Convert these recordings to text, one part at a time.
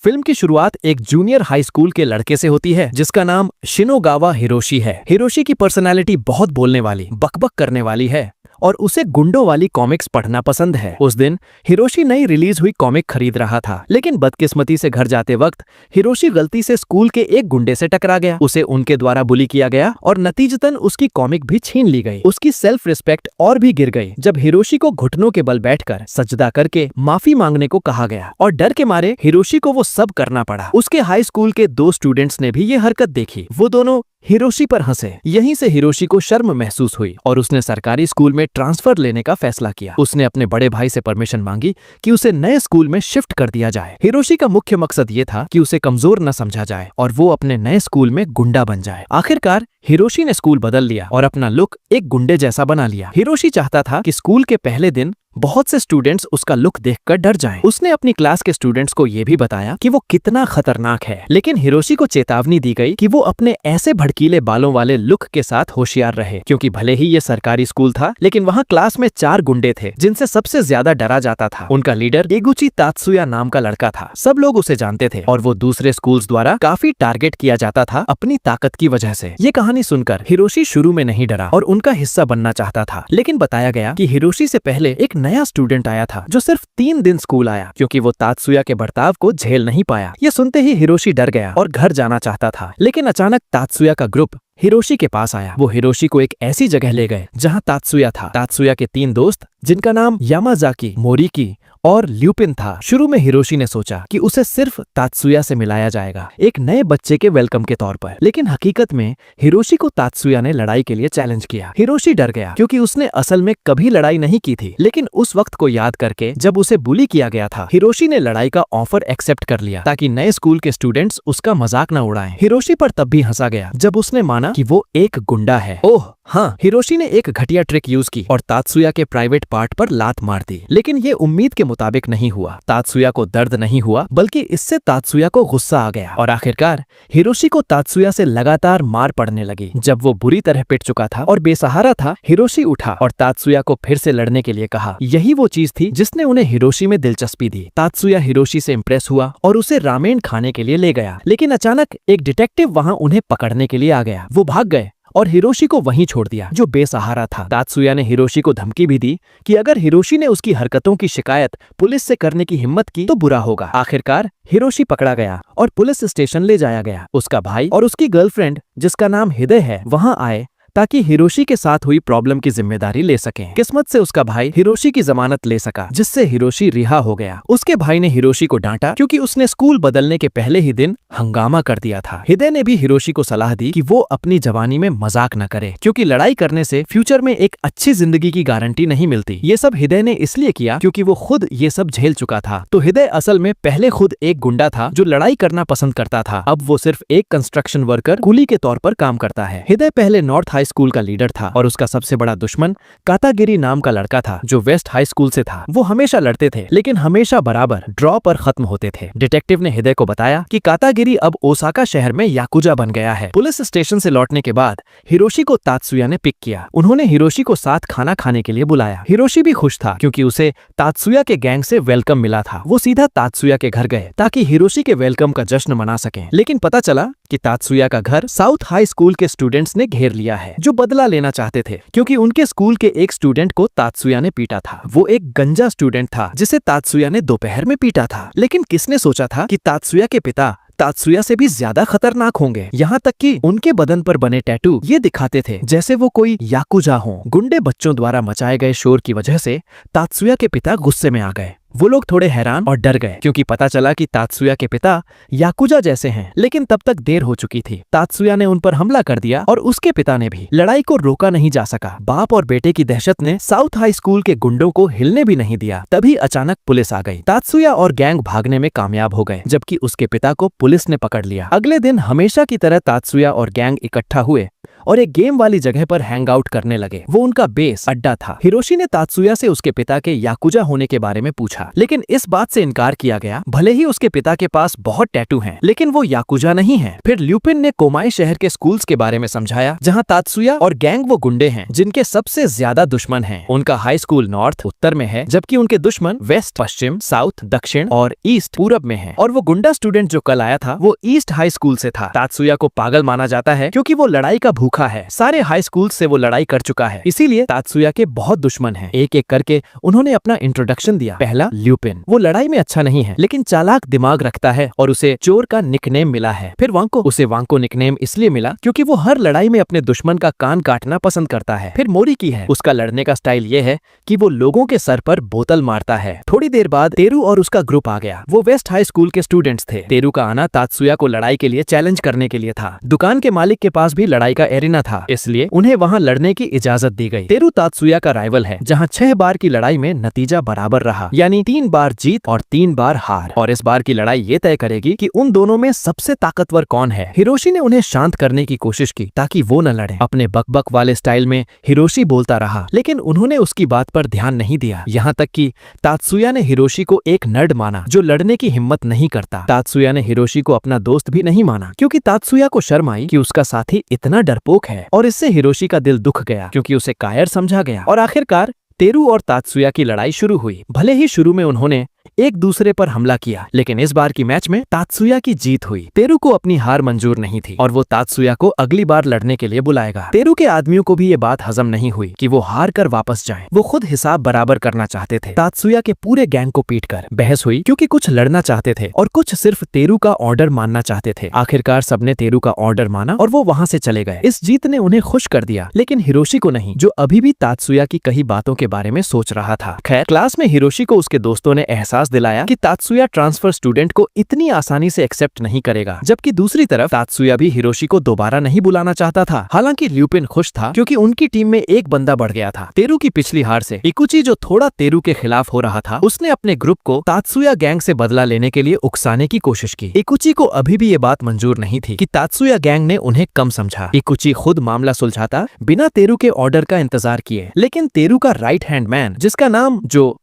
Film की शुरुआत एक जूनियर हाई स्कूल के लड़के से होती है जिसका नाम शिनोगावा हिरोशी है। हिरोशी की पर्सनालिटी बहुत बोलने वाली, बकबक करने वाली है और उसे गुंडों वाली कॉमिक्स पढ़ना पसंद है। उस दिन हिरोशी नई रिलीज हुई कॉमिक खरीद रहा था, लेकिन बदकिस्मती से घर जाते वक्त हिरोशी गलती से स्कूल के एक गुंडे से टकरा गया। उसे उनके द्वारा बुली किया गया और नतीजतन उसकी कॉमिक भी छीन ली गई। उसकी सेल्फ रिस्पेक्ट और भी गिर गई जब हिरोशी को घुटनों के बल बैठकर सजदा करके माफी मांगने को कहा गया और डर के मारे हिरोशी को वो सब करना पड़ा। उसके हाई स्कूल के दो स्टूडेंट्स ने भी ये हरकत देखी। वो दोनों हिरोशी पर हंसे। यहीं से हिरोशी को शर्म महसूस हुई और उसने सरकारी स्कूल में ट्रांसफर लेने का फैसला किया। उसने अपने बड़े भाई से परमिशन मांगी कि उसे नए स्कूल में शिफ्ट कर दिया जाए। हिरोशी का मुख्य मकसद ये था कि उसे कमजोर न समझा जाए और वो अपने नए स्कूल में गुंडा बन जाए। आखिरकार हिरोशी ने स्कूल बदल लिया और अपना लुक एक गुंडे जैसा बना लिया। हिरोशी चाहता था कि स्कूल के पहले दिन बहुत से स्टूडेंट्स उसका लुक देखकर डर जाएं। उसने अपनी क्लास के स्टूडेंट्स को ये भी बताया कि वो कितना खतरनाक है, लेकिन हिरोशी को चेतावनी दी गई कि वो अपने ऐसे भड़कीले बालों वाले लुक के साथ होशियार रहे, क्योंकि भले ही ये सरकारी स्कूल था लेकिन वहाँ क्लास में 4 गुंडे थे जिनसे सबसे ज्यादा डरा जाता था। उनका लीडर एगुची तात्सुया नाम का लड़का था। सब लोग उसे जानते थे और वो दूसरे स्कूल्स द्वारा काफी टारगेट किया जाता था अपनी ताकत की वजह से। ये कहानी सुनकर हिरोशी शुरू में नहीं डरा और उनका हिस्सा बनना चाहता था, लेकिन बताया गया कि हिरोशी से पहले एक नया स्टूडेंट आया था जो सिर्फ 3 दिन स्कूल आया, क्योंकि वो तात्सुया के बर्ताव को झेल नहीं पाया। ये सुनते ही हिरोशी डर गया और घर जाना चाहता था, लेकिन अचानक तात्सुया का ग्रुप हिरोशी के पास आया। वो हिरोशी को एक ऐसी जगह ले गए जहां तात्सुया था। तात्सुया के 3 दोस्त जिनका नाम यामाजाकी, मोरिकी और ल्यूपिन था। शुरू में हिरोशी ने सोचा कि उसे सिर्फ तात्सुया से मिलाया जाएगा, एक नए बच्चे के वेलकम के तौर पर, लेकिन हकीकत में हिरोशी को तात्सुया ने लड़ाई के लिए चैलेंज किया। हिरोशी डर गया क्योंकि उसने असल में कभी लड़ाई नहीं की थी, लेकिन उस वक्त को याद करके जब उसे बुली किया गया था, हिरोशी ने लड़ाई का ऑफर एक्सेप्ट कर लिया ताकि नए स्कूल के स्टूडेंट्स उसका मजाक न उड़ाएं। हिरोशी पर तब भी हंसा गया जब उसने माना कि वो एक गुंडा है। ओह हाँ, हिरोशी ने एक घटिया ट्रिक यूज की और तात्सुया के प्राइवेट पार्ट पर लात मार दी, लेकिन ये उम्मीद के मुताबिक नहीं हुआ। तात्सुया को दर्द नहीं हुआ, बल्कि इससे तात्सुया को गुस्सा आ गया और आखिरकार हिरोशी को तात्सुया से लगातार मार पड़ने लगी। जब वो बुरी तरह पिट चुका था और बेसहारा था, हिरोशी उठा और तात्सुया को फिर से लड़ने के लिए कहा। यही वो चीज थी जिसने उन्हें हिरोशी में दिलचस्पी दी। तात्सुया हिरोशी से इम्प्रेस हुआ और उसे रामेन खाने के लिए ले गया, लेकिन अचानक एक डिटेक्टिव वहाँ उन्हें पकड़ने के लिए आ गया। वो भाग गए और हिरोशी को वहीं छोड़ दिया जो बेसहारा था। तात्सुया ने हिरोशी को धमकी भी दी कि अगर हिरोशी ने उसकी हरकतों की शिकायत पुलिस से करने की हिम्मत की तो बुरा होगा। आखिरकार हिरोशी पकड़ा गया और पुलिस स्टेशन ले जाया गया। उसका भाई और उसकी गर्लफ्रेंड जिसका नाम हिदय है वहां आए ताकि हिरोशी के साथ हुई प्रॉब्लम की जिम्मेदारी ले सकें। किस्मत से उसका भाई हिरोशी की जमानत ले सका, जिससे हिरोशी रिहा हो गया। उसके भाई ने हिरोशी को डांटा क्योंकि उसने स्कूल बदलने के पहले ही दिन हंगामा कर दिया था। हिदय ने भी हिरोशी को सलाह दी कि वो अपनी जवानी में मजाक न करे, क्योंकि लड़ाई करने से फ्यूचर में एक अच्छी जिंदगी की गारंटी नहीं मिलती। ये सब हिदय ने इसलिए किया क्योंकि वो खुद ये सब झेल चुका था। तो हिदय असल में पहले खुद एक गुंडा था जो लड़ाई करना पसंद करता था। अब वो सिर्फ एक कंस्ट्रक्शन वर्कर, कूली के तौर पर काम करता है। हिदय पहले नॉर्थ हाई स्कूल का लीडर था और उसका सबसे बड़ा दुश्मन कातागिरी नाम का लड़का था जो वेस्ट हाई स्कूल से था। वो हमेशा लड़ते थे लेकिन हमेशा बराबर ड्रॉ पर खत्म होते थे। डिटेक्टिव ने हिदय को बताया कि कातागिरी अब ओसाका शहर में याकुजा बन गया है। पुलिस स्टेशन से लौटने के बाद हिरोशी को तात्सुया ने पिक किया। उन्होंने हिरोशी को साथ खाना खाने के लिए बुलाया। हिरोशी भी खुश था क्योंकि उसे तात्सुया के गैंग से वेलकम मिला था। वो सीधा तात्सुया के घर गए ताकि हिरोशी के वेलकम का जश्न मना सकें, लेकिन पता चला कि तात्सुया का घर साउथ हाई स्कूल के स्टूडेंट्स ने घेर लिया है जो बदला लेना चाहते थे क्योंकि उनके स्कूल के एक स्टूडेंट को तात्सुया ने पीटा था। वो एक गंजा स्टूडेंट था जिसे तात्सुया ने दोपहर में पीटा था, लेकिन किसने सोचा था कि तात्सुया के पिता तात्सुया से भी ज्यादा खतरनाक होंगे। यहाँ तक कि उनके बदन पर बने टैटू ये दिखाते थे जैसे वो कोई याकुजा हो। गुंडे बच्चों द्वारा मचाए गए शोर की वजह से तात्सुया के पिता गुस्से में आ गए। वो लोग थोड़े हैरान और डर गए क्योंकि पता चला कि तात्सुया के पिता याकुजा जैसे हैं, लेकिन तब तक देर हो चुकी थी। तात्सुया ने उन पर हमला कर दिया और उसके पिता ने भी। लड़ाई को रोका नहीं जा सका। बाप और बेटे की दहशत ने साउथ हाई स्कूल के गुंडों को हिलने भी नहीं दिया। तभी अचानक पुलिस आ गई। तात्सुया और गैंग भागने में कामयाब हो गए जबकि उसके पिता को पुलिस ने पकड़ लिया। अगले दिन हमेशा की तरह तात्सुया और गैंग इकट्ठा हुए और एक गेम वाली जगह पर हैंग आउट करने लगे। वो उनका बेस अड्डा था। हिरोशी ने तात्सुया से उसके पिता के याकुजा होने के बारे में पूछा, लेकिन इस बात से इनकार किया गया। भले ही उसके पिता के पास बहुत टैटू हैं, लेकिन वो याकुजा नहीं है। फिर ल्यूपिन ने कोमाई शहर के स्कूल्स के बारे में समझाया, जहाँ तात्सुया और गैंग वो गुंडे हैं जिनके सबसे ज्यादा दुश्मन हैं। उनका हाई स्कूल नॉर्थ उत्तर में है, जबकि उनके दुश्मन वेस्ट पश्चिम, साउथ दक्षिण और ईस्ट पूरब में है। और वो गुंडा स्टूडेंट जो कल आया था वो ईस्ट हाई स्कूल से था। तात्सुया को पागल माना जाता है क्योंकि वो लड़ाई का भूखा है। सारे हाई स्कूल से वो लड़ाई कर चुका है, इसीलिए तात्सुया के बहुत दुश्मन हैं। एक एक करके उन्होंने अपना इंट्रोडक्शन दिया। पहला ल्यूपिन, वो लड़ाई में अच्छा नहीं है लेकिन चालाक दिमाग रखता है और उसे चोर का निकनेम मिला है। फिर वांको, उसे वांको निकनेम इसलिए मिला क्योंकि वो हर लड़ाई में अपने दुश्मन का कान काटना पसंद करता है। फिर मोरिकी है, उसका लड़ने का स्टाइल ये है कि वो लोगों के सर पर बोतल मारता है। थोड़ी देर बाद तेरू और उसका ग्रुप आ गया। वो वेस्ट हाई स्कूल के स्टूडेंट्स थे। तेरू का आना तात्सुया को लड़ाई के लिए चैलेंज करने के लिए था। दुकान के मालिक के पास भी लड़ाई का एरिना था, इसलिए उन्हें वहाँ लड़ने की इजाजत दी गई। तेरू तात्सुया का राइवल है, जहाँ 6 बार की लड़ाई में नतीजा बराबर रहा, यानी 3 बार जीत और 3 बार हार। और इस बार की लड़ाई ये तय करेगी कि उन दोनों में सबसे ताकतवर कौन है। हिरोशी ने उन्हें शांत करने की कोशिश की ताकि वो न लड़े। अपने बकबक वाले स्टाइल में हिरोशी बोलता रहा, लेकिन उन्होंने उसकी बात पर ध्यान नहीं दिया। यहाँ तक कि तात्सुया ने हिरोशी को एक नर्ड माना जो लड़ने की हिम्मत नहीं करता। तात्सुया ने हिरोशी को अपना दोस्त भी नहीं माना क्योंकि तात्सुया को शर्म आई कि उसका साथी इतना डरपोक है, और इससे हिरोशी का दिल दुख गया क्योंकि उसे कायर समझा गया। और आखिरकार तेरू और तात्सुया की लड़ाई शुरू हुई। भले ही शुरू में उन्होंने एक दूसरे पर हमला किया, लेकिन इस बार की मैच में तात्सुया की जीत हुई। तेरू को अपनी हार मंजूर नहीं थी और वो तात्सुया को अगली बार लड़ने के लिए बुलाएगा। तेरू के आदमियों को भी ये बात हजम नहीं हुई कि वो हार कर वापस जाएं। वो खुद हिसाब बराबर करना चाहते थे। तात्सुया के पूरे गैंग को पीटकर बहस हुई क्योंकि कुछ लड़ना चाहते थे और कुछ सिर्फ तेरू का ऑर्डर मानना चाहते थे। आखिरकार सबने तेरू का ऑर्डर माना और वो वहाँ से चले गए। इस जीत ने उन्हें खुश कर दिया, लेकिन हिरोशी को नहीं, जो अभी भी तात्सुया की कई बातों के बारे में सोच रहा था। खैर, क्लास में हिरोशी को उसके दोस्तों ने एहसास दिलाया कि तात्सुया ट्रांसफर स्टूडेंट को इतनी आसानी से एक्सेप्ट नहीं करेगा, जबकि दूसरी तरफ तात्सुया भी हिरोशी को दोबारा नहीं बुलाना चाहता था। हालांकि ल्यूपिन खुश था क्योंकि उनकी टीम में एक बंदा बढ़ गया था। तेरू की पिछली हार से इकुची, जो थोड़ा तेरू के खिलाफ हो रहा था, उसने अपने ग्रुप को तात्सुया गैंग से बदला लेने के लिए उकसाने की कोशिश की। इकुची को अभी भी ये बात मंजूर नहीं थी कि तात्सुया गैंग ने उन्हें कम समझा। इकुची खुद मामला सुलझाता बिना तेरू के ऑर्डर का इंतजार किए, लेकिन तेरू का राइट हैंड मैन, जिसका नाम जो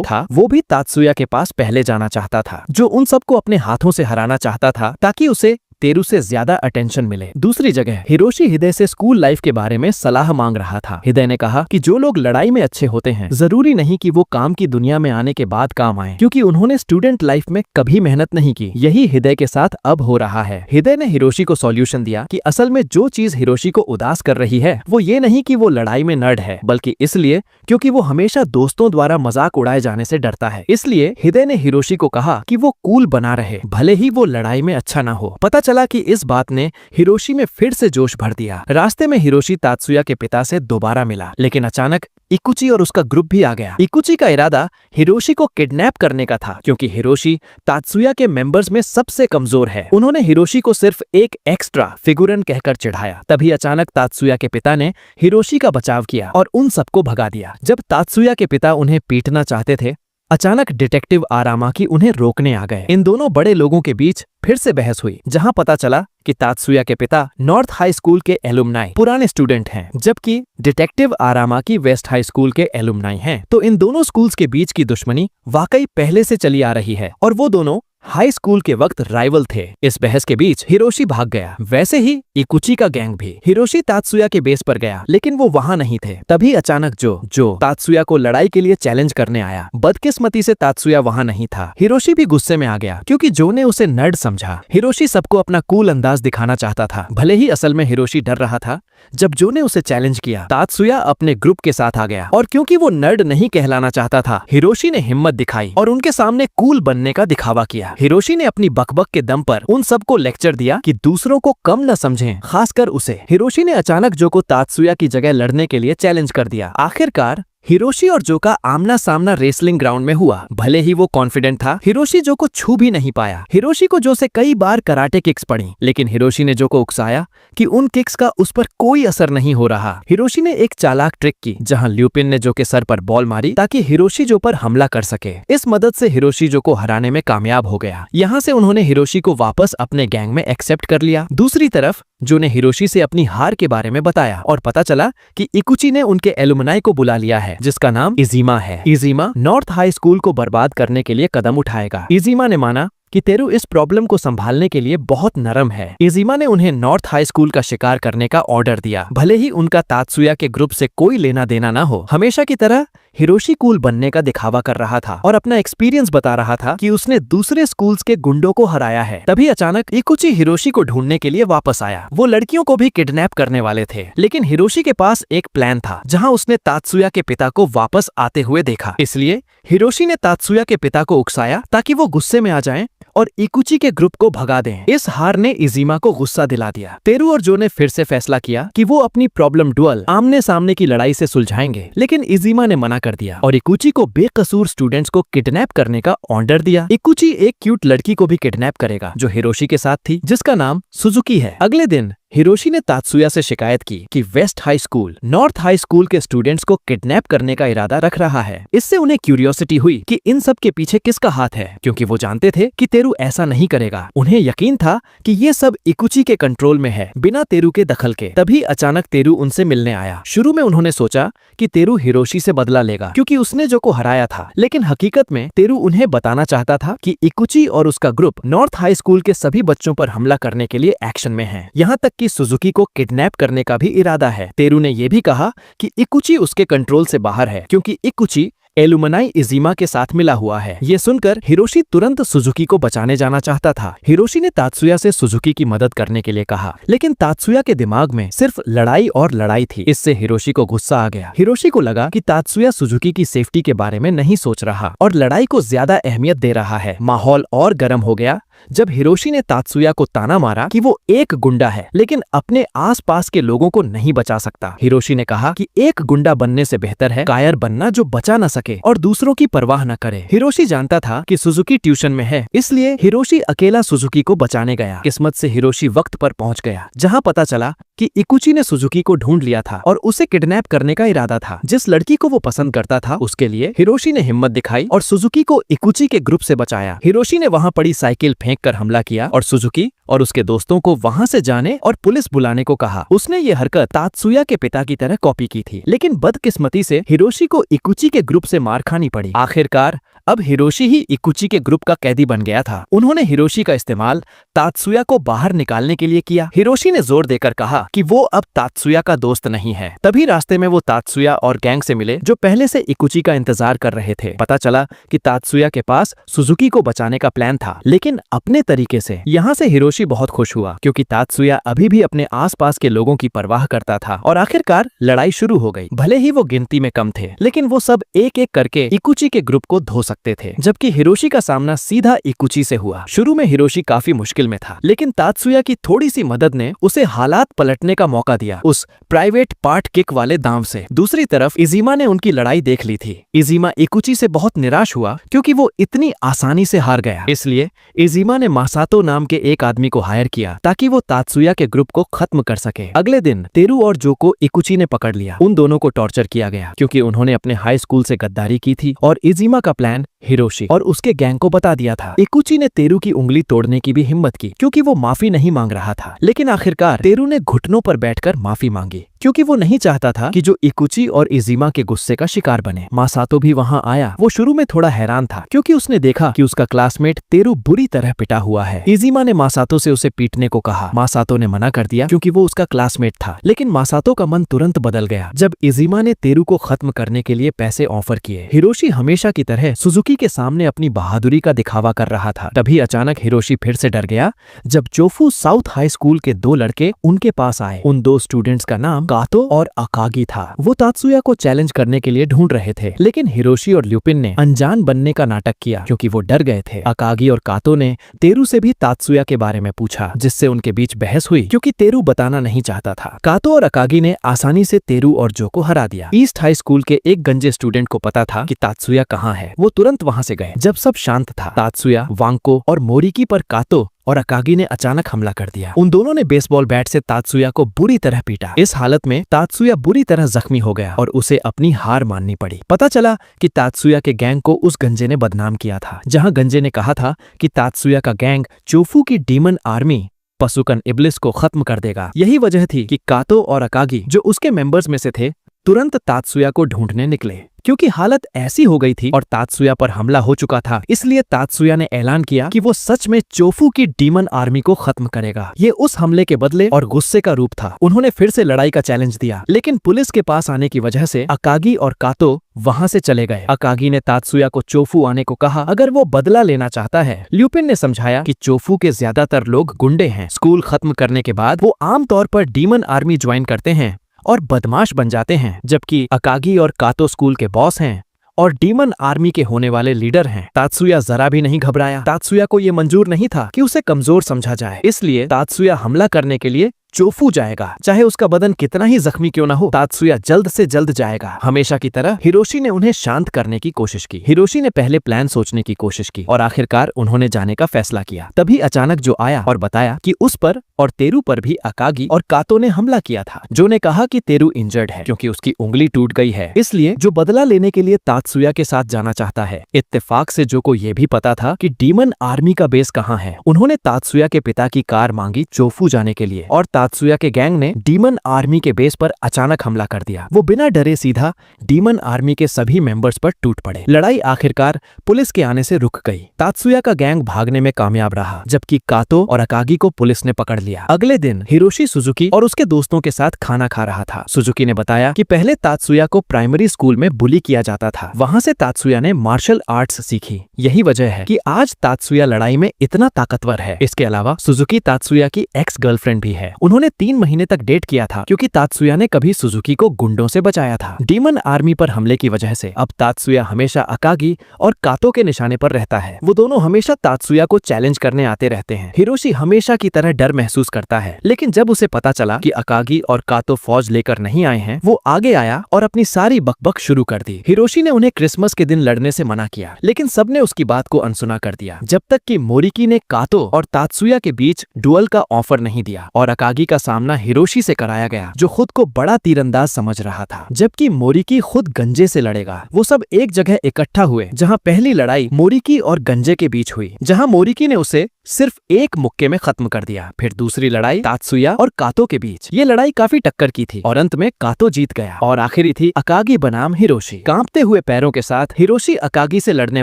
था, वो भी तात्सुया के पास पहले जाना चाहता था, जो उन सबको अपने हाथों से हराना चाहता था ताकि उसे तेरू से ज्यादा अटेंशन मिले। दूसरी जगह हिरोशी हिदे से स्कूल लाइफ के बारे में सलाह मांग रहा था। हिदे ने कहा कि जो लोग लड़ाई में अच्छे होते हैं, जरूरी नहीं कि वो काम की दुनिया में आने के बाद काम आए, क्योंकि उन्होंने स्टूडेंट लाइफ में कभी मेहनत नहीं की। यही हिदे के साथ अब हो रहा है। हिदे ने हिरोशी को सॉल्यूशन दिया कि असल में जो चीज हिरोशी को उदास कर रही है वो ये नहीं कि वो लड़ाई में नर्ड है, बल्कि इसलिए क्योंकि वो हमेशा दोस्तों द्वारा मजाक उड़ाए जाने से डरता है। इसलिए हिदे ने हिरोशी को कहा कि वो कूल बना रहे, भले ही वो लड़ाई में अच्छा ना हो। पता चला कि इस बात ने हिरोशी में फिर से जोश भर दिया। रास्ते में हिरोशी तात्सुया के पिता से दोबारा मिला, लेकिन अचानक इकुची और उसका ग्रुप भी आ गया। इकुची का इरादा हिरोशी को किडनैप करने का था, क्योंकि हिरोशी तात्सुया के मेंबर्स में सबसे कमजोर है। उन्होंने हिरोशी को सिर्फ एक एक्स्ट्रा फिगुरन कहकर चिढ़ाया। तभी अचानक तात्सुया के पिता ने हिरोशी का बचाव किया और उन सबको भगा दिया। जब तात्सुया के पिता उन्हें पीटना चाहते थे, अचानक डिटेक्टिव आरामाकी उन्हें रोकने आ गए। इन दोनों बड़े लोगों के बीच फिर से बहस हुई, जहां पता चला कि तात्सुया के पिता नॉर्थ हाई स्कूल के एलुमनाई पुराने स्टूडेंट हैं, जबकि डिटेक्टिव आरामाकी वेस्ट हाई स्कूल के एलुमनाई हैं। तो इन दोनों स्कूल्स के बीच की दुश्मनी वाकई पहले से चली आ रही है और वो दोनों हाई स्कूल के वक्त राइवल थे। इस बहस के बीच हिरोशी भाग गया। वैसे ही इकुची का गैंग भी। हिरोशी तात्सुया के बेस पर गया, लेकिन वो वहां नहीं थे। तभी अचानक जो तात्सुया को लड़ाई के लिए चैलेंज करने आया। बदकिस्मती से तात्सुया वहां नहीं था। हिरोशी भी गुस्से में आ गया क्योंकि जो ने उसे नर्ड समझा। हिरोशी सबको अपना कूल अंदाज दिखाना चाहता था, भले ही असल में हिरोशी डर रहा था। जब जो ने उसे चैलेंज किया, तात्सुया अपने ग्रुप के साथ आ गया और क्योंकि वो नर्ड नहीं कहलाना चाहता था, हिरोशी ने हिम्मत दिखाई और उनके सामने कूल बनने का दिखावा किया। हिरोशी ने अपनी बकबक के दम पर उन सबको लेक्चर दिया कि दूसरों को कम न समझें, खासकर उसे। हिरोशी ने अचानक जो को तात्सुया की जगह लड़ने के लिए चैलेंज कर दिया। आखिरकार हिरोशी और जो का आमना सामना रेसलिंग ग्राउंड में हुआ। भले ही वो कॉन्फिडेंट था, हिरोशी जो को छू भी नहीं पाया। हिरोशी को जो से कई बार कराटे किक्स पड़ी, लेकिन हिरोशी ने जो को उकसाया कि उन किक्स का उस पर कोई असर नहीं हो रहा। हिरोशी ने एक चालाक ट्रिक की, जहां ल्यूपिन ने जो के सर पर बॉल मारी ताकि हिरोशी जो पर हमला कर सके। इस मदद से हिरोशी जो को हराने में कामयाब हो गया। यहाँ से उन्होंने हिरोशी को वापस अपने गैंग में एक्सेप्ट कर लिया। दूसरी तरफ जो ने हिरोशी से अपनी हार के बारे में बताया और पता चला कि इकुची ने उनके एलुमनाई को बुला लिया है, जिसका नाम इजीमा है। इजीमा नॉर्थ हाई स्कूल को बर्बाद करने के लिए कदम उठाएगा। इजीमा ने माना कि तेरू इस प्रॉब्लम को संभालने के लिए बहुत नरम है। इजीमा ने उन्हें नॉर्थ हाई स्कूल का शिकार करने का ऑर्डर दिया, भले ही उनका तात्सुया के ग्रुप से कोई लेना देना ना हो। हमेशा की तरह हिरोशी कूल बनने का दिखावा कर रहा था और अपना एक्सपीरियंस बता रहा था कि उसने दूसरे स्कूल्स के गुंडों को हराया है। तभी अचानक इकुची हिरोशी को ढूंढने के लिए वापस आया। वो लड़कियों को भी किडनैप करने वाले थे, लेकिन हिरोशी के पास एक प्लान था जहां उसने तात्सुया के पिता को वापस आते हुए देखा। इसलिए हिरोशी ने तात्सुया के पिता को उकसाया ताकि वो गुस्से में आ जाएं और इकुची के ग्रुप को भगा दें। इस हार ने इजीमा को गुस्सा दिला दिया। तेरू और जो ने फिर से फैसला किया कि वो अपनी प्रॉब्लम डुअल आमने सामने की लड़ाई से सुलझाएंगे, लेकिन इजीमा ने मना कर दिया और इकुची को बेकसूर स्टूडेंट्स को किडनैप करने का ऑर्डर दिया। इकुची एक क्यूट लड़की को भी किडनैप करेगा जो हिरोशी के साथ थी, जिसका नाम सुजुकी है। अगले दिन हिरोशी ने तात्सुया से शिकायत की कि West High School North High School के स्टूडेंट्स को किडनैप करने का इरादा रख रहा है। इससे उन्हें क्यूरियोसिटी हुई कि इन सब के पीछे किसका हाथ है, क्योंकि वो जानते थे कि तेरू ऐसा नहीं करेगा। उन्हें यकीन था कि ये सब इकुची के कंट्रोल में है, बिना तेरू के दखल के। तभी अचानक तेरू उनसे मिलने आया। शुरू में उन्होंने सोचा कि तेरू हिरोशी से बदला लेगा क्योंकि उसने जो को हराया था, लेकिन हकीकत में तेरू उन्हें बताना चाहता था कि इकुची और उसका ग्रुप नॉर्थ हाई स्कूल के सभी बच्चों पर हमला करने के लिए एक्शन में है, यहाँ तक कि सुजुकी को किडनैप करने का भी इरादा है। तेरू ने यह भी कहा कि इकुची उसके कंट्रोल से बाहर है क्योंकि इकुची एलुमनाई इजीमा के साथ मिला हुआ है। ये सुनकर हिरोशी तुरंत सुजुकी को बचाने जाना चाहता था। हिरोशी ने तात्सुया से सुजुकी की मदद करने के लिए कहा, लेकिन तात्सुया के दिमाग में सिर्फ लड़ाई और लड़ाई थी। इससे हिरोशी को गुस्सा आ गया। हिरोशी को लगा कि तात्सुया सुजुकी की सेफ्टी के बारे में नहीं सोच रहा और लड़ाई को ज्यादा अहमियत दे रहा है। माहौल और गर्म हो गया जब हिरोशी ने तात्सुया को ताना मारा कि वो एक गुंडा है, लेकिन अपने आसपास के लोगों को नहीं बचा सकता। हिरोशी ने कहा कि एक गुंडा बनने से बेहतर है कायर बनना जो बचा न सके और दूसरों की परवाह न करे। हिरोशी जानता था कि सुजुकी ट्यूशन में है, इसलिए हिरोशी अकेला सुजुकी को बचाने गया। किस्मत से हिरोशी वक्त पर पहुंच गया, जहां पता चला कि इकुची ने सुजुकी को ढूंढ लिया था और उसे किडनैप करने का इरादा था। जिस लड़की को वो पसंद करता था उसके लिए हिरोशी ने हिम्मत दिखाई और सुजुकी को इकुची के ग्रुप से बचाया। हिरोशी ने वहां पड़ी साइकिल फेंक कर हमला किया और सुजुकी और उसके दोस्तों को वहां से जाने और पुलिस बुलाने को कहा। उसने ये हरकत तात्सुया के पिता की तरह कॉपी की थी, लेकिन बदकिस्मती से हिरोशी को इकुची के ग्रुप से मार खानी पड़ी। आखिरकार अब हिरोशी ही इकुची के ग्रुप का कैदी बन गया था। उन्होंने हिरोशी का इस्तेमाल तात्सुया को बाहर निकालने के लिए किया। हिरोशी ने जोर देकर कहा कि वो अब तात्सुया का दोस्त नहीं है। तभी रास्ते में वो तात्सुया और गैंग से मिले जो पहले से इकुची का इंतजार कर रहे थे। पता चला कि तात्सुया के पास सुजुकी को बचाने का प्लान था, लेकिन अपने तरीके से। यहाँ से हिरोशी बहुत खुश हुआ क्योंकि तात्सुया अभी भी अपने आसपास के लोगों की परवाह करता था और आखिरकार लड़ाई शुरू हो गई। भले ही वो गिनती में कम थे, लेकिन वो सब एक एक करके इकुची के ग्रुप को धो सकते थे, जबकि हिरोशी का सामना सीधा इकुची से हुआ। शुरू में हिरोशी काफी मुश्किल में था, लेकिन तात्सुया की थोड़ी सी मदद ने उसे हालात पलटने का मौका दिया, उस प्राइवेट पार्ट किक वाले दांव से। दूसरी तरफ इजीमा ने उनकी लड़ाई देख ली थी। इजीमा इकुची से बहुत निराश हुआ क्योंकि वो इतनी आसानी से हार गया। इसलिए इजीमा ने मासातो नाम के एक आदमी को हायर किया ताकि वो तात्सुया के ग्रुप को खत्म कर सके। अगले दिन तेरू और जो को इकुची ने पकड़ लिया। उन दोनों को टॉर्चर किया गया क्योंकि उन्होंने अपने हाई स्कूल से गद्दारी की थी और इजीमा का प्लान हिरोशी और उसके गैंग को बता दिया था। इकुची ने तेरू की उंगली तोड़ने की भी हिम्मत की क्योंकि वो माफी नहीं मांग रहा था, लेकिन आखिरकार तेरू ने घुटनों पर बैठकर माफी मांगी क्योंकि वो नहीं चाहता था कि जो इकुची और इजीमा के गुस्से का शिकार बने। मासातो भी वहां आया। वो शुरू में थोड़ा हैरान था क्योंकि उसने देखा कि उसका क्लासमेट तेरू बुरी तरह पिटा हुआ है। इजीमा ने मासातो से उसे पीटने को कहा। मासातो ने मना कर दिया क्योंकि वो उसका क्लासमेट था, लेकिन मासातो का मन तुरंत बदल गया जब इजीमा ने तेरू को खत्म करने के लिए पैसे ऑफर किए। हिरोशी हमेशा की तरह सुजुकी के सामने अपनी बहादुरी का दिखावा कर रहा था। तभी अचानक हिरोशी फिर से डर गया जब चोफू साउथ हाई स्कूल के दो लड़के उनके पास आए। उन दो स्टूडेंट्स का नाम कातो और अकागी था। वो तात्सुया को चैलेंज करने के लिए ढूंढ रहे थे, लेकिन हिरोशी और ल्यूपिन ने अनजान बनने का नाटक किया क्योंकि वो डर गए थे। अकागी और कातो ने तेरू से भी तात्सुया के बारे में पूछा, जिससे उनके बीच बहस हुई क्योंकि तेरू बताना नहीं चाहता था। कातो और अकागी ने आसानी से तेरू और जो को हरा दिया। ईस्ट हाई स्कूल के एक गंजे स्टूडेंट को पता था कि तात्सुया कहाँ है। वो तुरंत वहां से गए। जब सब शांत था, तात्सुया, वांको और मोरिकी पर कातो और अकागी ने अचानक हमला कर दिया। उन दोनों ने बेसबॉल बैट से तात्सुया को बुरी तरह पीटा। इस हालत में तात्सुया बुरी तरह जख्मी हो गया और उसे अपनी हार माननी पड़ी। पता चला कि तात्सुया के गैंग को उस गंजे ने बदनाम किया था, जहां गंजे ने कहा था कि तात्सुया का गैंग चोफू की डीमन आर्मी पसुकन इब्लिस को खत्म कर देगा। यही वजह थी कि कातो और अकागी, जो उसके मेंबर्स में से थे, तुरंत तात्सुया को ढूंढने निकले। क्योंकि हालत ऐसी हो गई थी और तात्सुया पर हमला हो चुका था, इसलिए तात्सुया ने ऐलान किया कि वो सच में चोफू की डीमन आर्मी को खत्म करेगा। ये उस हमले के बदले और गुस्से का रूप था। उन्होंने फिर से लड़ाई का चैलेंज दिया, लेकिन पुलिस के पास आने की वजह से अकागी और कातो वहां से चले गए। अकागी ने तात्सुया को चोफू आने को कहा अगर वो बदला लेना चाहता है। ल्यूपिन ने समझाया कि चोफू के ज्यादातर लोग गुंडे हैं। स्कूल खत्म करने के बाद वो आमतौर पर डीमन आर्मी ज्वाइन करते हैं और बदमाश बन जाते हैं, जबकि अकागी और कातो स्कूल के बॉस हैं और डीमन आर्मी के होने वाले लीडर हैं। तात्सुया जरा भी नहीं घबराया। तात्सुया को ये मंजूर नहीं था कि उसे कमजोर समझा जाए, इसलिए तात्सुया हमला करने के लिए चोफू जाएगा, चाहे उसका बदन कितना ही जख्मी क्यों ना हो। तात्सुया जल्द से जल्द जाएगा। हमेशा की तरह हिरोशी ने उन्हें शांत करने की कोशिश की। हिरोशी ने पहले प्लान सोचने की कोशिश की और आखिरकार उन्होंने जाने का फैसला किया। तभी अचानक जो आया और बताया कि उस पर और तेरू पर भी अकागी और कातो ने हमला किया था। जो ने कहा कि तेरू इंजर्ड है क्योंकि उसकी उंगली टूट गई है, इसलिए जो बदला लेने के लिए तात्सुया के साथ जाना चाहता है। इत्तेफाक से जो को ये भी पता था कि डीमन आर्मी का बेस कहाँ है। उन्होंने तात्सुया के पिता की कार मांगी चोफू जाने के लिए और तात्सुया के गैंग ने डीमन आर्मी के बेस पर अचानक हमला कर दिया। वो बिना डरे सीधा डीमन आर्मी के सभी मेंबर्स पर टूट पड़े। लड़ाई आखिरकार पुलिस के आने से रुक गई। तात्सुया का गैंग भागने में कामयाब रहा, जबकि कातो और अकागी को पुलिस ने पकड़ लिया। अगले दिन हिरोशी सुजुकी और उसके दोस्तों के साथ खाना खा रहा था। सुजुकी ने बताया कि पहले तात्सुया को प्राइमरी स्कूल में बुली किया जाता था। वहां से तात्सुया ने मार्शल आर्ट्स सीखी। यही वजह है कि आज तात्सुया लड़ाई में इतना ताकतवर है। इसके अलावा सुजुकी तात्सुया की एक्स गर्लफ्रेंड भी है। उन्होंने 3 महीने तक डेट किया था क्योंकि तात्सुया ने कभी सुजुकी को गुंडों से बचाया था। डीमन आर्मी पर हमले की वजह से अब तात्सुया हमेशा अकागी और कातो के निशाने पर रहता है। वो दोनों हमेशा तात्सुया को चैलेंज करने आते रहते हैं। हिरोशी हमेशा की तरह डर महसूस करता है, लेकिन जब उसे पता चला कि अकागी और कातो फौज लेकर नहीं आए हैं, वो आगे आया और अपनी सारी बकबक शुरू कर दी। हिरोशी ने उन्हें क्रिसमस के दिन लड़ने से मना किया, लेकिन सबने उसकी बात को अनसुना कर दिया, जब तक कि मोरिकी ने कातो और तात्सुया के बीच डुअल का ऑफर नहीं दिया और अकागी का सामना हिरोशी से कराया गया, जो खुद को बड़ा तीरंदाज समझ रहा था। जबकि मोरिकी खुद गंजे से लड़ेगा। वो सब एक जगह इकट्ठा हुए, जहां पहली लड़ाई मोरिकी और गंजे के बीच हुई, जहां मोरिकी ने उसे सिर्फ एक मुक्के में खत्म कर दिया। फिर दूसरी लड़ाई तात्सुया और कातो के बीच। ये लड़ाई काफी टक्कर की थी और अंत में कातो जीत गया। और आखिरी थी अकागी बनाम हिरोशी। कांपते हुए पैरों के साथ हिरोशी अकागी से लड़ने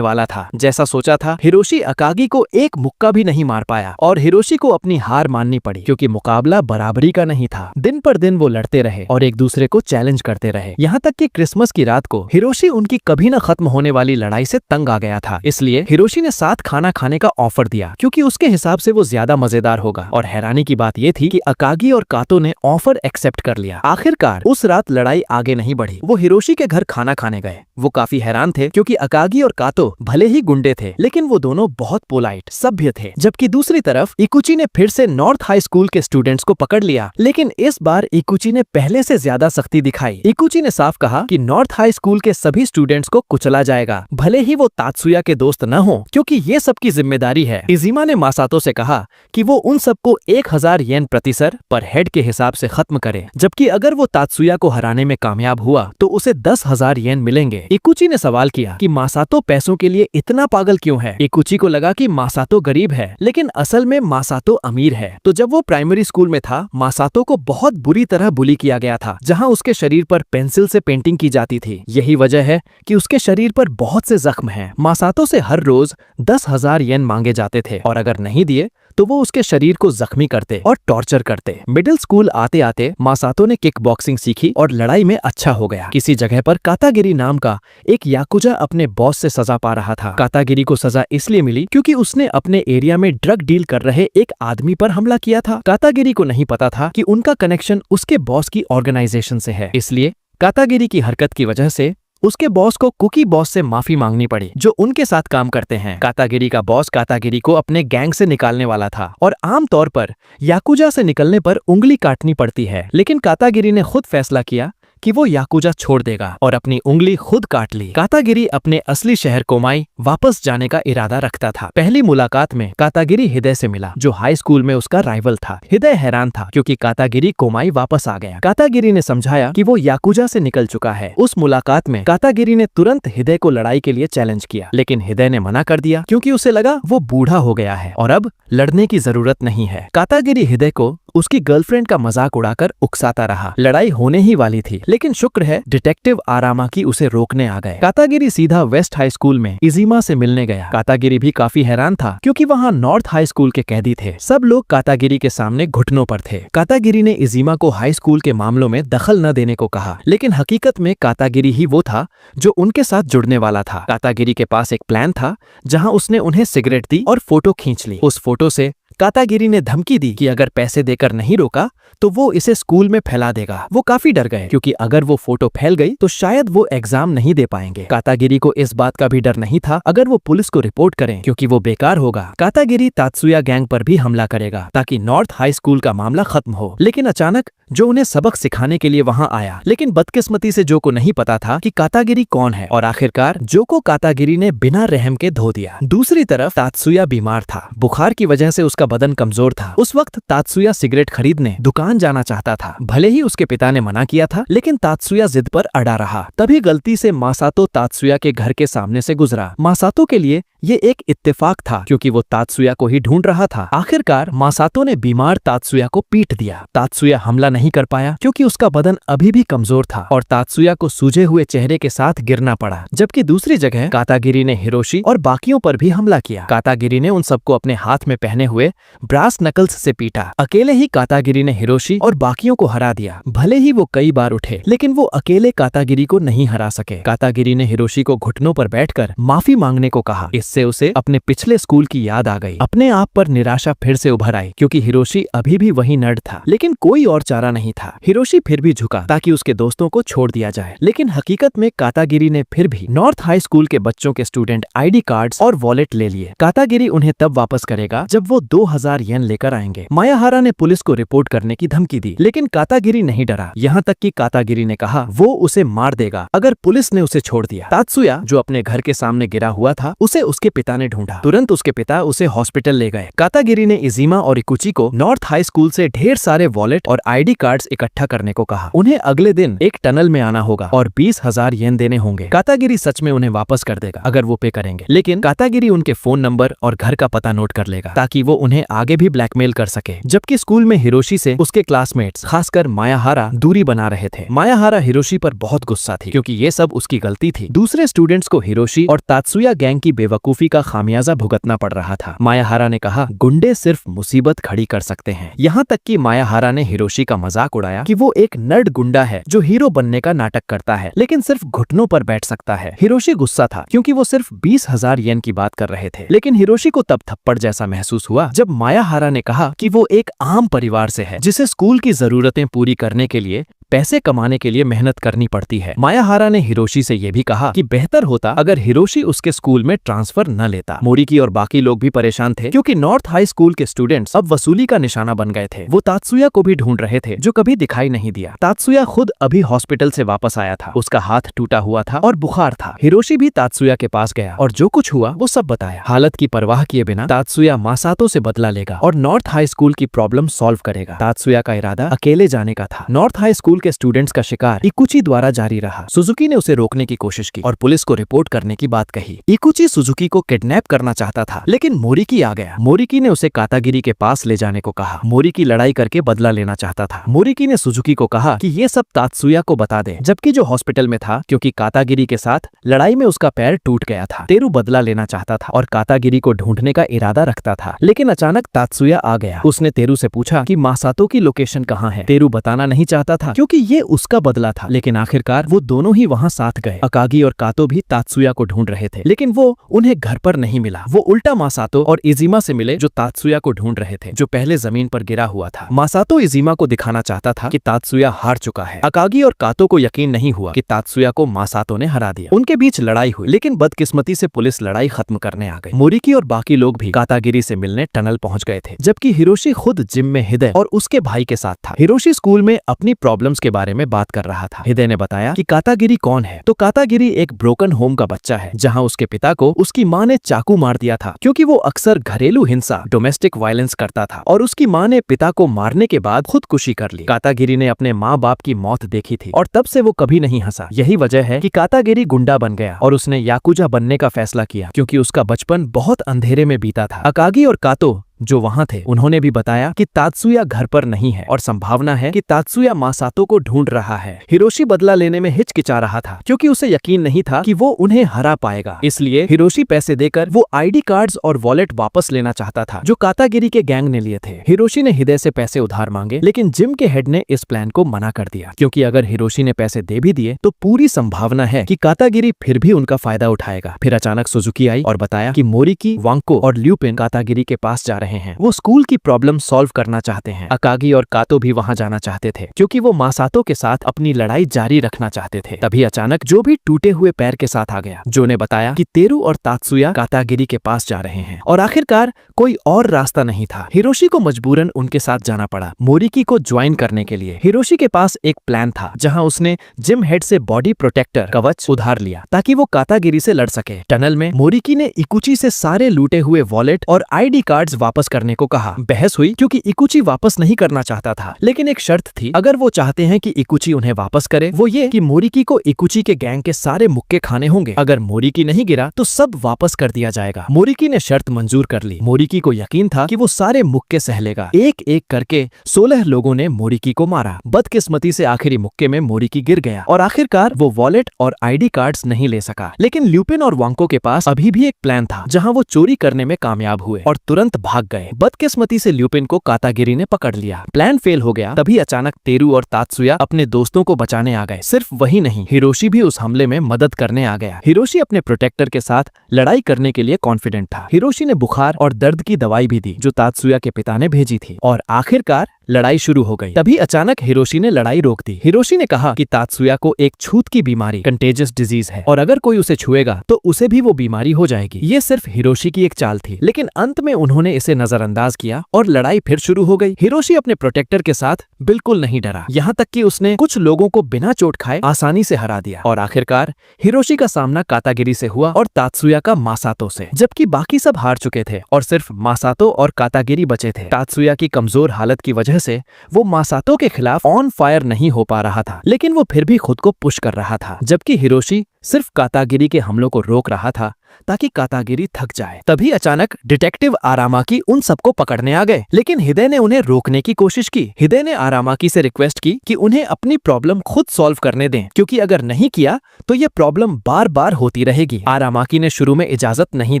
वाला था। जैसा सोचा था, हिरोशी अकागी को एक मुक्का भी नहीं मार पाया और हिरोशी को अपनी हार माननी पड़ी, क्योंकि मुकाबला बराबरी का नहीं था। दिन पर दिन वो लड़ते रहे और एक दूसरे को चैलेंज करते रहे, यहाँ तक कि क्रिसमस की रात को हिरोशी उनकी कभी न खत्म होने वाली लड़ाई से तंग आ गया था। इसलिए हिरोशी ने साथ खाना खाने का ऑफर दिया, क्योंकि उसके हिसाब से वो ज्यादा मजेदार होगा। और हैरानी की बात ये थी कि अकागी और कातो ने ऑफर एक्सेप्ट कर लिया। आखिरकार उस रात लड़ाई आगे नहीं बढ़ी। वो हिरोशी के घर खाना खाने गए। वो काफी हैरान थे, क्योंकि अकागी और कातो भले ही गुंडे थे, लेकिन वो दोनों बहुत पोलाइट, सभ्य थे। जबकि दूसरी तरफ इकुची ने फिर से नॉर्थ हाई स्कूल के स्टूडेंट्स को पकड़ लिया, लेकिन इस बार इकुची ने पहले से ज्यादा सख्ती दिखाई। इकुची ने साफ कहा कि नॉर्थ हाई स्कूल के सभी स्टूडेंट्स को कुचला जाएगा, भले ही वो तात्सुया के दोस्त न हो, क्योंकि ये सबकी जिम्मेदारी है। इजिमा ने मासातो से कहा कि वो उन सबको 1000 येन प्रति सर पर हेड के हिसाब से खत्म करे, जबकि अगर वो तात्सुया को हराने में कामयाब हुआ तो उसे 10,000 येन मिलेंगे। इकुची ने सवाल किया कि मासातो पैसों के लिए इतना पागल क्यों है। इकुची को लगा कि मासातो गरीब है, लेकिन असल में मासातो अमीर है। तो जब वो प्राइमरी स्कूल में था, मासातो को बहुत बुरी तरह बुली किया गया था, जहां उसके शरीर पर पेंसिल से पेंटिंग की जाती थी। यही वजह है कि उसके शरीर पर बहुत से जख्म हैं। मासातो से हर रोज 10,000 येन मांगे जाते थे और अगर नहीं दिए तो वो उसके शरीर को जख्मी करते और टॉर्चर करते। मिडिल स्कूल आते आते मासातो ने किक बॉक्सिंग सीखी और लड़ाई में अच्छा हो गया। किसी जगह पर कातागिरी नाम का एक याकुजा अपने बॉस से सजा पा रहा था। कातागिरी को सजा इसलिए मिली क्योंकि उसने अपने एरिया में ड्रग डील कर रहे एक आदमी पर हमला किया था। कातागिरी को नहीं पता था कि उनका कनेक्शन उसके बॉस की ऑर्गेनाइजेशन से है, इसलिए कातागिरी की हरकत की वजह से उसके बॉस को कुकी बॉस से माफी मांगनी पड़ी, जो उनके साथ काम करते हैं। कातागिरी का बॉस कातागिरी को अपने गैंग से निकालने वाला था और आमतौर पर याकुजा से निकलने पर उंगली काटनी पड़ती है, लेकिन कातागिरी ने खुद फैसला किया कि वो याकुजा छोड़ देगा और अपनी उंगली खुद काट ली। कातागिरी अपने असली शहर कोमाई वापस जाने का इरादा रखता था। पहली मुलाकात में कातागिरी हिदय से मिला, जो हाई स्कूल में उसका राइवल था। हिदय हैरान था क्योंकि कातागिरी कोमाई वापस आ गया। कातागिरी ने समझाया कि वो याकुजा से निकल चुका है। उस मुलाकात में कातागिरी ने तुरंत हिदय को लड़ाई के लिए चैलेंज किया, लेकिन हिदय ने मना कर दिया क्योंकि उसे लगा वो बूढ़ा हो गया है और अब लड़ने की जरूरत नहीं है। कातागिरी हिदय को उसकी गर्लफ्रेंड का मजाक उड़ाकर उकसाता रहा। लड़ाई होने ही वाली थी, लेकिन शुक्र है डिटेक्टिव आरामाकी उसे रोकने आ गए। कातागिरी सीधा वेस्ट हाई स्कूल में इजीमा से मिलने गया। कातागिरी भी काफी हैरान था क्योंकि वहाँ नॉर्थ हाई स्कूल के कैदी थे। सब लोग कातागिरी के सामने घुटनों पर थे। कातागिरी ने इजीमा को हाई स्कूल के मामलों में दखल न देने को कहा, लेकिन हकीकत में कातागिरी ही वो था जो उनके साथ जुड़ने वाला था। कातागिरी के पास एक प्लान था जहाँ उसने उन्हें सिगरेट दी और फोटो खींच ली। उस फोटो से कातागिरी ने धमकी दी कि अगर पैसे देकर नहीं रोका तो वो इसे स्कूल में फैला देगा। वो काफी डर गए क्योंकि अगर वो फोटो फैल गई तो शायद वो एग्जाम नहीं दे पाएंगे। कातागिरी को इस बात का भी डर नहीं था अगर वो पुलिस को रिपोर्ट करें क्योंकि वो बेकार होगा। कातागिरी तात्सुया गैंग पर भी हमला करेगा ताकि नॉर्थ हाई स्कूल का मामला खत्म हो। लेकिन अचानक जो उन्हें सबक सिखाने के लिए वहाँ आया, लेकिन बदकिस्मती से जो को नहीं पता था कि कातागिरी कौन है और आखिरकार जो को कातागिरी ने बिना रहम के धो दिया। दूसरी तरफ तात्सुया बीमार था। बुखार की वजह से उसका बदन कमजोर था। उस वक्त तात्सुया सिगरेट खरीदने दुकान जाना चाहता था। भले ही उसके पिता ने मना किया था, लेकिन तात्सुया जिद पर अड़ा रहा। तभी गलती से मासातो तात्सुया के घर के सामने से गुजरा। मासातो के लिए ये एक इत्तेफाक था क्योंकि वो तात्सुया को ही ढूंढ रहा था। आखिरकार मासातो ने बीमार तात्सुया को पीट दिया। तात्सुया हमला नहीं कर पाया क्योंकि उसका बदन अभी भी कमजोर था और तात्सुया को सूजे हुए चेहरे के साथ गिरना पड़ा। जबकि दूसरी जगह कातागिरी ने हिरोशी और बाकियों पर भी हमला किया। कातागिरी ने उन सबको अपने हाथ में पहने हुए ब्रास नकल्स से पीटा। अकेले ही कातागिरी ने हिरोशी और बाकियों को हरा दिया। भले ही वो कई बार उठे, लेकिन वो अकेले कातागिरी को नहीं हरा सके। कातागिरी ने हिरोशी को घुटनों पर बैठकर माफी मांगने को कहा। इससे उसे अपने पिछले स्कूल की याद आ गई। अपने आप पर निराशा फिर से उभर आई क्योंकि हिरोशी अभी भी वही नर्ड था, लेकिन कोई और चारा नहीं था। हिरोशी फिर भी झुका ताकि उसके दोस्तों को छोड़ दिया जाए, लेकिन हकीकत में कातागिरी ने फिर भी नॉर्थ हाई स्कूल के बच्चों के स्टूडेंट आईडी कार्ड्स और वॉलेट ले लिए। कातागिरी उन्हें तब वापस करेगा जब वो 2000 येन लेकर आएंगे। मायाहारा ने पुलिस को रिपोर्ट करने की धमकी दी, लेकिन कातागिरी नहीं डरा। यहाँ तक कि कातागिरी ने कहा वो उसे मार देगा अगर पुलिस ने उसे छोड़ दिया। तात्सुया जो अपने घर के सामने गिरा हुआ था, उसे उसके पिता ने ढूंढा। तुरंत उसके पिता उसे हॉस्पिटल ले गए। कातागिरी ने इजीमा और इकुची को नॉर्थ हाई स्कूल से ढेर सारे वॉलेट और आईडी कार्ड्स इकट्ठा करने को कहा। उन्हें अगले दिन एक टनल में आना होगा और 20,000 येन देने होंगे। कातागिरी सच में उन्हें वापस कर देगा अगर वो पे करेंगे, लेकिन कातागिरी उनके फोन नंबर और घर का पता नोट कर लेगा ताकि वो उन्हें आगे भी ब्लैकमेल कर सके। जबकि स्कूल में हिरोशी से उसके क्लासमेट्स खासकर मायाहारा दूरी बना रहे थे। मायाहारा हिरोशी पर बहुत गुस्सा थी क्योंकि ये सब उसकी गलती थी। दूसरे स्टूडेंट्स को हिरोशी और तात्सुया गैंग की बेवकूफी का खामियाजा भुगतना पड़ रहा था। मायाहारा ने कहा गुंडे सिर्फ मुसीबत खड़ी कर सकते हैं। यहाँ तक कि मायाहारा ने हिरोशी का मजाक उड़ाया कि वो एक नर्ड गुंडा है जो हीरो बनने का नाटक करता है, लेकिन सिर्फ घुटनों पर बैठ सकता है। हिरोशी गुस्सा था क्योंकि वो सिर्फ 20,000 येन की बात कर रहे थे, लेकिन हिरोशी को तब थप्पड़ जैसा महसूस हुआ जब मायाहारा ने कहा कि वो एक आम परिवार से है जिसे स्कूल की जरूरतें पूरी करने के लिए पैसे कमाने के लिए मेहनत करनी पड़ती है। मायाहारा ने हिरोशी से यह भी कहा कि बेहतर होता अगर हिरोशी उसके स्कूल में ट्रांसफर न लेता। मोरिकी और बाकी लोग भी परेशान थे क्योंकि नॉर्थ हाई स्कूल के स्टूडेंट्स अब वसूली का निशाना बन गए थे। वो तात्सुया को भी ढूंढ रहे थे जो कभी दिखाई नहीं दिया। तात्सुया खुद अभी हॉस्पिटल से वापस आया था। उसका हाथ टूटा हुआ था और बुखार था। हिरोशी भी तात्सुया के पास गया और जो कुछ हुआ वो सब बताया। हालत की परवाह किए बिना तात्सुया मासातो से बदला लेगा और नॉर्थ हाई स्कूल की प्रॉब्लम सॉल्व करेगा। तात्सुया का इरादा अकेले जाने का था। नॉर्थ हाई स्कूल के स्टूडेंट्स का शिकार इकुची द्वारा जारी रहा। सुजुकी ने उसे रोकने की कोशिश की और पुलिस को रिपोर्ट करने की बात कही। इकुची सुजुकी को किडनैप करना चाहता था, लेकिन मोरिकी आ गया। मोरिकी ने उसे कातागिरी के पास ले जाने को कहा। मोरिकी लड़ाई करके बदला लेना चाहता था। मोरिकी ने सुजुकी को कहा कि ये सब तात्सुया को बता दे, जबकि जो हॉस्पिटल में था क्योंकि कातागिरी के साथ लड़ाई में उसका पैर टूट गया था। तेरू बदला लेना चाहता था और कातागिरी को ढूंढने का इरादा रखता था, लेकिन अचानक तात्सुया आ गया। उसने तेरू से पूछा कि मासातो की लोकेशन कहाँ है। तेरू बताना नहीं चाहता था क्योंकि ये उसका बदला था, लेकिन आखिरकार वो दोनों ही वहाँ साथ गए। अकागी और कातो भी तात्सुया को ढूंढ रहे थे, लेकिन वो उन्हें घर पर नहीं मिला। वो उल्टा मासातो और इजीमा से मिले जो तात्सुया को ढूंढ रहे थे, जो पहले जमीन पर गिरा हुआ था। मासातो इजीमा को दिखाना चाहता था कि तात्सुया हार चुका है। अकागी और कातो को यकीन नहीं हुआ कि तात्सुया को मासातो ने हरा दिया। उनके बीच लड़ाई हुई, लेकिन बदकिस्मती से पुलिस लड़ाई खत्म करने आ गई। मोरिकी और बाकी लोग भी कातागिरी से मिलने टनल पहुंच गए थे, जबकि हिरोशी खुद जिम में हिदय और उसके भाई के साथ था। हिरोशी स्कूल में अपनी प्रॉब्लम प्रॉब्लम्स के बारे में बात कर रहा था। हिदे ने बताया कि कातागिरी कौन है, तो कातागिरी एक ब्रोकन होम का बच्चा है जहाँ उसके पिता को उसकी माँ ने चाकू मार दिया था क्योंकि वो अक्सर घरेलू हिंसा डोमेस्टिक वायलेंस करता था और उसकी माँ ने पिता को मारने के बाद खुदकुशी कर ली। कातागिरी ने अपने माँ बाप की मौत देखी थी और तब से वो कभी नहीं हंसा। यही वजह है कि कातागिरी गुंडा बन गया और उसने याकुजा बनने का फैसला किया क्योंकि उसका बचपन बहुत अंधेरे में बीता था। अकागी और कातो जो वहां थे उन्होंने भी बताया कि तात्सुया घर पर नहीं है और संभावना है कि तात्सुया मासातो को ढूंढ रहा है। हिरोशी बदला लेने में हिचकिचा रहा था क्योंकि उसे यकीन नहीं था कि वो उन्हें हरा पाएगा। इसलिए हिरोशी पैसे देकर वो आईडी कार्ड्स और वॉलेट वापस लेना चाहता था जो कातागिरी के गैंग ने लिए थे। हिरोशी ने हिदे से पैसे उधार मांगे लेकिन जिम के हेड ने इस प्लान को मना कर दिया क्योंकि अगर हिरोशी ने पैसे दे भी दिए तो पूरी संभावना है कि कातागिरी फिर भी उनका फायदा उठाएगा। फिर अचानक सुजुकी आई और बताया कि मोरिकी, वांको और ल्यूपिन कातागिरी के पास जा रहे हैं। वो स्कूल की प्रॉब्लम सॉल्व करना चाहते हैं। अकागी और कातो भी वहां जाना चाहते थे क्योंकि वो मासातो के साथ अपनी लड़ाई जारी रखना चाहते थे। तभी अचानक जो भी टूटे हुए पैर के साथ आ गया। जो ने बताया कि तेरू और तात्सुया कातागिरी के पास जा रहे हैं और आखिरकार कोई और रास्ता नहीं था। हिरोशी को मजबूरन उनके साथ जाना पड़ा मोरिकी को ज्वाइन करने के लिए। हिरोशी के पास एक प्लान था जहाँ उसने जिम हेड से बॉडी प्रोटेक्टर कवच उधार लिया ताकि वो कातागिरी से लड़ सके। टनल में मोरिकी ने इकुची से सारे लूटे हुए वॉलेट और आईडी कार्ड्स वापस करने को कहा। बहस हुई क्योंकि इकुची वापस नहीं करना चाहता था लेकिन एक शर्त थी, अगर वो चाहते हैं कि इकुची उन्हें वापस करे वो ये कि मोरिकी को इकुची के गैंग के सारे मुक्के खाने होंगे। अगर मोरिकी नहीं गिरा तो सब वापस कर दिया जाएगा। मोरिकी ने शर्त मंजूर कर ली। मोरिकी को यकीन था कि वो सारे मुक्के सह लेगा। एक एक करके 16 लोगों ने मोरिकी को मारा। बदकिस्मती से आखिरी मुक्के में मोरिकी गिर गया और आखिरकार वो वॉलेट और आईडी कार्ड्स नहीं ले सका। लेकिन ल्यूपिन और वांको के पास अभी भी एक प्लान था जहाँ वो चोरी करने में कामयाब हुए और तुरंत भाग गए। बदकिस्मती से ल्यूपिन को कातागिरी ने पकड़ लिया। प्लान फेल हो गया। तभी अचानक तेरू और तात्सुया अपने दोस्तों को बचाने आ गए। सिर्फ वही नहीं, हिरोशी भी उस हमले में मदद करने आ गया। हिरोशी अपने प्रोटेक्टर के साथ लड़ाई करने के लिए कॉन्फिडेंट था। हिरोशी ने बुखार और दर्द की दवाई भी दी जो तात्सुया के पिता ने भेजी थी और आखिरकार लड़ाई शुरू हो गई। तभी अचानक हिरोशी ने लड़ाई रोक दी। हिरोशी ने कहा कि तात्सुया को एक छूत की बीमारी कंटेजियस डिजीज है और अगर कोई उसे छुएगा तो उसे भी वो बीमारी हो जाएगी। ये सिर्फ हिरोशी की एक चाल थी लेकिन अंत में उन्होंने इसे नजरअंदाज किया और लड़ाई फिर शुरू हो गई। हिरोशी अपने प्रोटेक्टर के साथ बिल्कुल नहीं डरा, यहाँ तक कि उसने कुछ लोगों को बिना चोट खाए आसानी से हरा दिया और आखिरकार हिरोशी का सामना कातागिरी से हुआ और तात्सुया का मासातो से, जबकि बाकी सब हार चुके थे और सिर्फ मासातो और कातागिरी बचे थे। तात्सुया की कमजोर हालत की वजह से वो मासातो के खिलाफ ऑन फायर नहीं हो पा रहा था लेकिन वो फिर भी खुद को पुश कर रहा था, जबकि हिरोशी सिर्फ कातागिरी के हमलों को रोक रहा था ताकि कातागिरी थक जाए। तभी अचानक डिटेक्टिव आरामाकी उन सबको पकड़ने आ गए लेकिन हिदे ने उन्हें रोकने की कोशिश की। हिदे ने आरामाकी से रिक्वेस्ट की कि उन्हें अपनी प्रॉब्लम खुद सॉल्व करने दें क्योंकि अगर नहीं किया तो ये प्रॉब्लम बार बार होती रहेगी। आरामाकी ने शुरू में इजाजत नहीं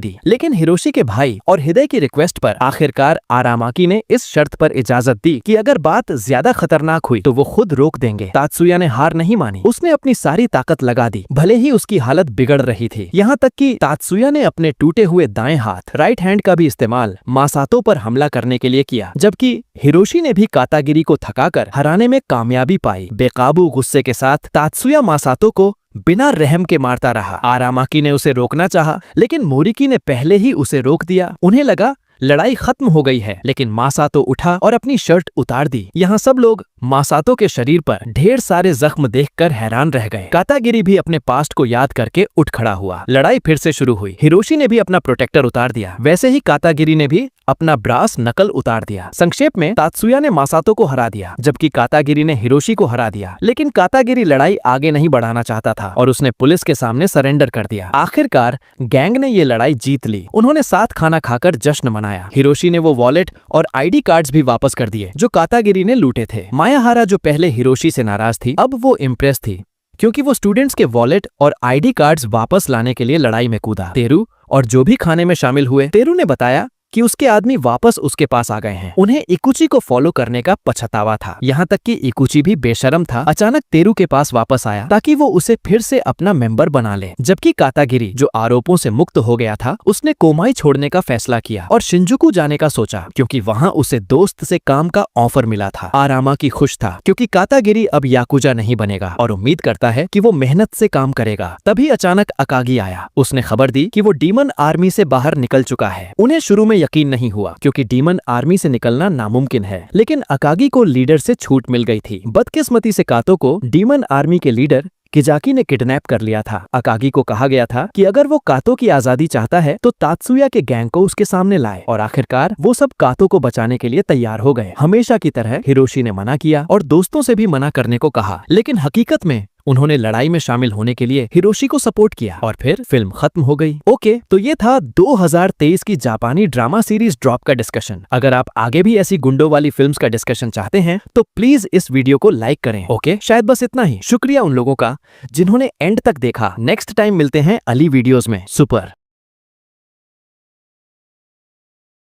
दी लेकिन हिरोशी के भाई और हिदे की रिक्वेस्ट पर आखिरकार आरामाकी ने इस शर्त पर इजाजत दी कि अगर बात ज्यादा खतरनाक हुई तो वो खुद रोक देंगे। तात्सुया ने हार नहीं मानी। उसने अपनी सारी ताकत लगा दी भले ही उसकी हालत बिगड़ रही थी। यहाँ तक कि तात्सुया ने अपने टूटे हुए दाएं हाथ राइट हैंड का भी इस्तेमाल मासातो पर हमला करने के लिए किया, जबकि हिरोशी ने भी कातागिरी को थकाकर हराने में कामयाबी पाई। बेकाबू गुस्से के साथ तात्सुया मासातो को बिना रहम के मारता रहा। आरामाकी ने उसे रोकना चाहा लेकिन मोरिकी ने पहले ही उसे रोक दिया। उन्हें लगा लड़ाई खत्म हो गई है लेकिन मासातो उठा और अपनी शर्ट उतार दी। यहाँ सब लोग मासातो के शरीर पर ढेर सारे जख्म देखकर हैरान रह गए। कातागिरी भी अपने पास्ट को याद करके उठ खड़ा हुआ। लड़ाई फिर से शुरू हुई। हिरोशी ने भी अपना प्रोटेक्टर उतार दिया, वैसे ही कातागिरी ने भी अपना ब्रास नकल उतार दिया। संक्षेप में तात्सुया ने मासातो को हरा दिया जबकि कातागिरी ने हिरोशी को हरा दिया। लेकिन कातागिरी लड़ाई आगे नहीं बढ़ाना चाहता था और उसने पुलिस के सामने सरेंडर कर दिया। आखिरकार गैंग ने ये लड़ाई जीत ली। उन्होंने साथ खाना खाकर जश्न मनाया। हिरोशी ने वो वॉलेट और आईडी कार्ड्स भी वापस कर दिए जो कातागिरी ने लूटे थे। मायाहारा जो पहले हिरोशी से नाराज थी अब वो इम्प्रेस थी क्योंकि वो स्टूडेंट्स के वॉलेट और आईडी कार्ड्स वापस लाने के लिए लड़ाई में कूदा। तेरू और जो भी खाने में शामिल हुए, तेरू ने बताया कि उसके आदमी वापस उसके पास आ गए हैं। उन्हें इकुची को फॉलो करने का पछतावा था। यहाँ तक कि इकुची भी बेशर्म था, अचानक तेरू के पास वापस आया ताकि वो उसे फिर से अपना मेंबर बना ले। जबकि कातागिरी जो आरोपों से मुक्त हो गया था उसने कोमाई छोड़ने का फैसला किया और शिंजुकू जाने का सोचा क्योंकि वहाँ उसे दोस्त से काम का ऑफर मिला था। आरामाकी खुश था क्योंकि कातागिरी अब याकुजा नहीं बनेगा और उम्मीद करता है कि वो मेहनत से काम करेगा। तभी अचानक अकागी आया। उसने खबर दी कि वो डीमन आर्मी से बाहर निकल चुका है। उन्हें शुरू में यकीन नहीं हुआ क्योंकि डीमन आर्मी से निकलना नामुमकिन है। लेकिन अकागी को लीडर से छूट मिल गई थी। बदकिस्मती से कातो को डीमन आर्मी के लीडर किजाकी ने किडनैप कर लिया था। अकागी को कहा गया था कि अगर वो कातो की आजादी चाहता है तो तात्सुया के गैंग को उसके सामने लाए, और आखिरकार वो सब कातो को बचाने के लिए तैयार हो गए। हमेशा की तरह हिरोशी ने मना किया और दोस्तों से भी मना करने को कहा, लेकिन हकीकत में उन्होंने लड़ाई में शामिल होने के लिए हिरोशी को सपोर्ट किया और फिर फिल्म खत्म हो गई। ओके, तो ये था 2023 की जापानी ड्रामा सीरीज ड्रॉप का डिस्कशन। अगर आप आगे भी ऐसी गुंडों वाली फिल्म्स का डिस्कशन चाहते हैं तो प्लीज इस वीडियो को लाइक करें। ओके, शायद बस इतना ही। शुक्रिया उन लोगों का जिन्होंने एंड तक देखा। नेक्स्ट टाइम मिलते हैं अली वीडियोस में। सुपर।